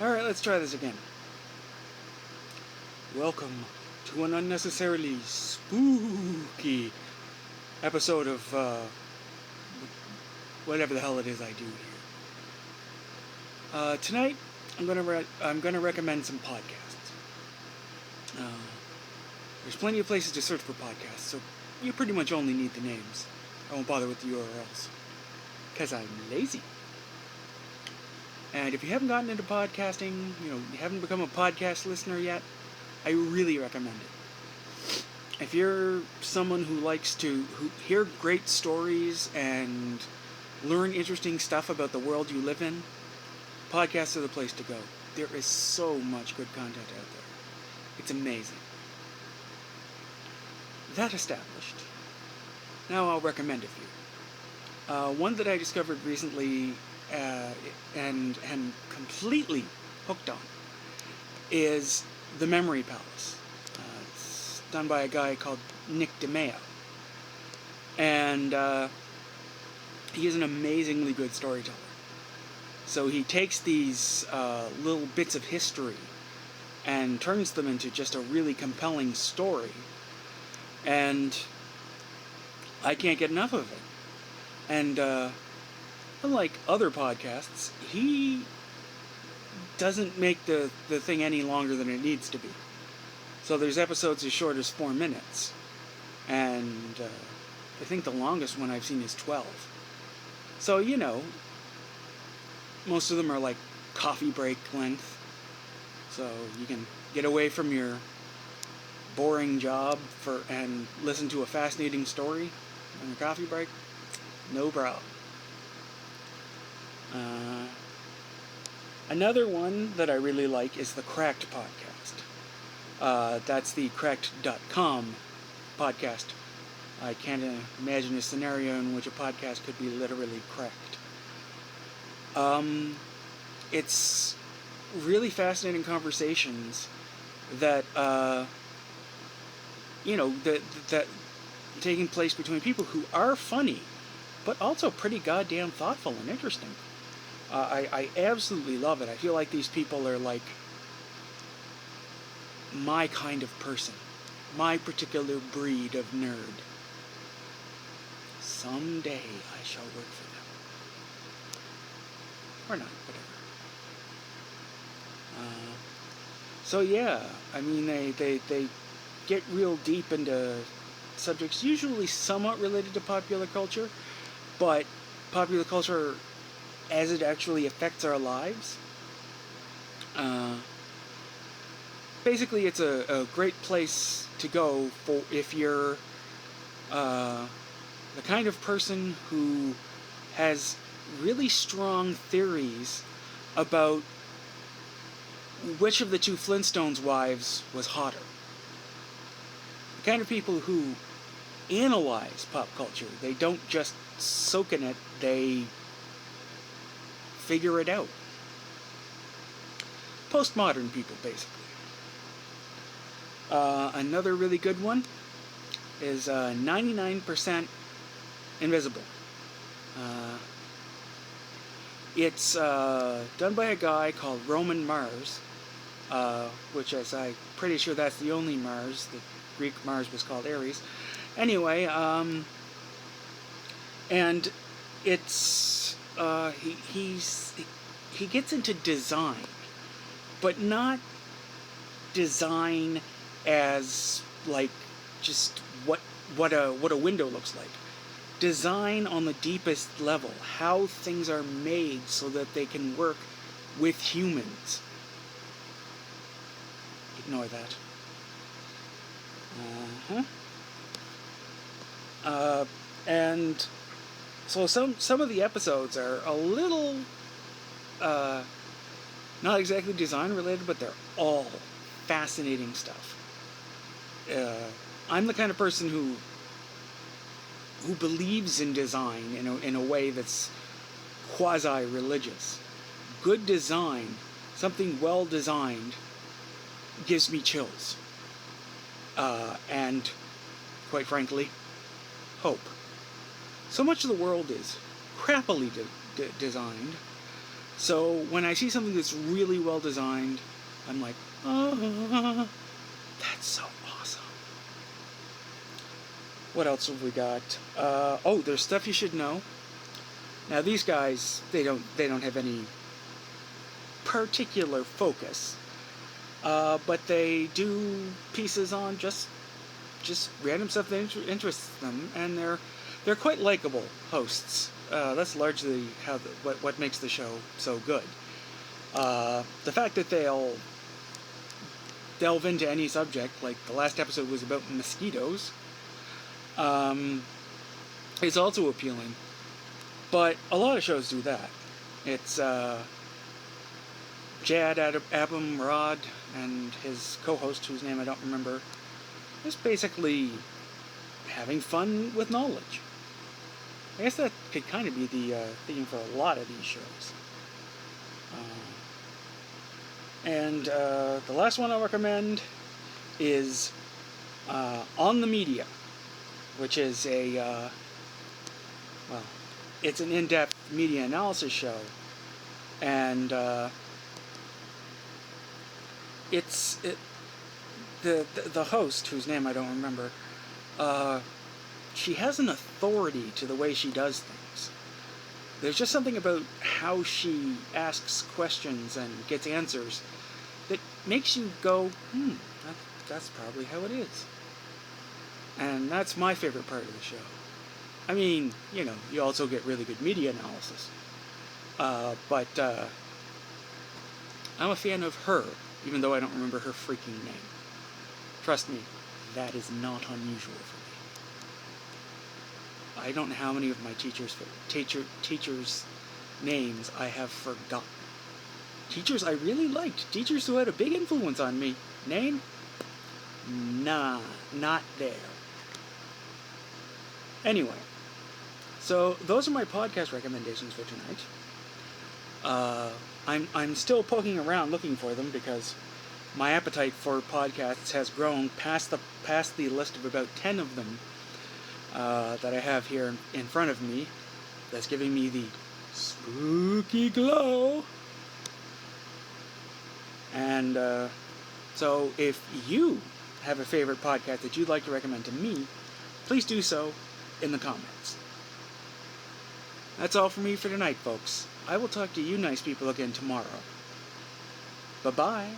Alright, let's try this again. Welcome to an unnecessarily spooky episode of, whatever the hell it is I do here. Tonight, I'm gonna recommend some podcasts. There's plenty of places to search for podcasts, so you pretty much only need the names. I won't bother with the URLs. Because I'm lazy. And if you haven't gotten into podcasting, you haven't become a podcast listener yet, I really recommend it. If you're someone who likes to hear great stories and learn interesting stuff about the world you live in, podcasts are the place to go. There is so much good content out there. It's amazing. That established, now I'll recommend a few. One that I discovered recently and completely hooked on is The Memory Palace. It's done by a guy called Nick DeMeo. And he is an amazingly good storyteller. So he takes these little bits of history and turns them into just a really compelling story. And I can't get enough of it. And unlike other podcasts, he doesn't make the thing any longer than it needs to be. So there's episodes as short as 4 minutes. And I think the longest one I've seen is 12. So, most of them are like coffee break length. So you can get away from your boring job and listen to a fascinating story on your coffee break. No problem. Another one that I really like is the Cracked podcast. That's the Cracked.com podcast. I can't imagine a scenario in which a podcast could be literally cracked. It's really fascinating conversations that, that taking place between people who are funny, but also pretty goddamn thoughtful and interesting. I absolutely love it. I feel like these people are like my kind of person, my particular breed of nerd. Someday I shall work for them. Or not, whatever. So yeah, I mean, they get real deep into subjects usually somewhat related to popular culture, but popular culture as it actually affects our lives. Basically, it's a great place to go for if you're the kind of person who has really strong theories about which of the two Flintstones wives was hotter. The kind of people who analyze pop culture. They don't just soak in it, they figure it out. Postmodern people, basically. Another really good one is 99% Invisible. It's done by a guy called Roman Mars, which is, I'm pretty sure that's the only Mars. The Greek Mars was called Ares. Anyway, and it's he gets into design, but not design as like just what a window looks like. Design on the deepest level, how things are made so that they can work with humans. Ignore that. And so some of the episodes are a little not exactly design related, but they're all fascinating stuff. I'm the kind of person who believes in design in a way that's quasi-religious. Good design, something well designed, gives me chills. And, quite frankly, hope. So much of the world is crappily designed, So when I see something that's really well designed, I'm like, oh, that's so awesome. What else have we got? Oh, there's Stuff You Should Know. Now these guys, they don't have any particular focus, but they do pieces on just random stuff that interests them, and they're quite likable hosts. That's largely what makes the show so good. The fact that they'll delve into any subject, like the last episode was about mosquitoes, is also appealing. But a lot of shows do that. It's Jad Abumrad and his co-host, whose name I don't remember, just basically having fun with knowledge. I guess that could kind of be the theme for a lot of these shows. And the last one I'll recommend is On the Media, which is it's an in-depth media analysis show, and the host, whose name I don't remember, she has an authority to the way she does things. There's just something about how she asks questions and gets answers that makes you go, that's probably how it is. And that's my favorite part of the show. I mean, you also get really good media analysis. But I'm a fan of her, even though I don't remember her freaking name. Trust me, that is not unusual for me. I don't know how many of my teachers' names I have forgotten. Teachers I really liked, teachers who had a big influence on me. Name? Nah, not there. Anyway, so those are my podcast recommendations for tonight. I'm still poking around looking for them because my appetite for podcasts has grown past the list of about 10 of them that I have here in front of me. That's giving me the spooky glow. And so if you have a favorite podcast that you'd like to recommend to me, please do so in the comments. That's all for me for tonight, folks. I will talk to you nice people again tomorrow. Bye-bye.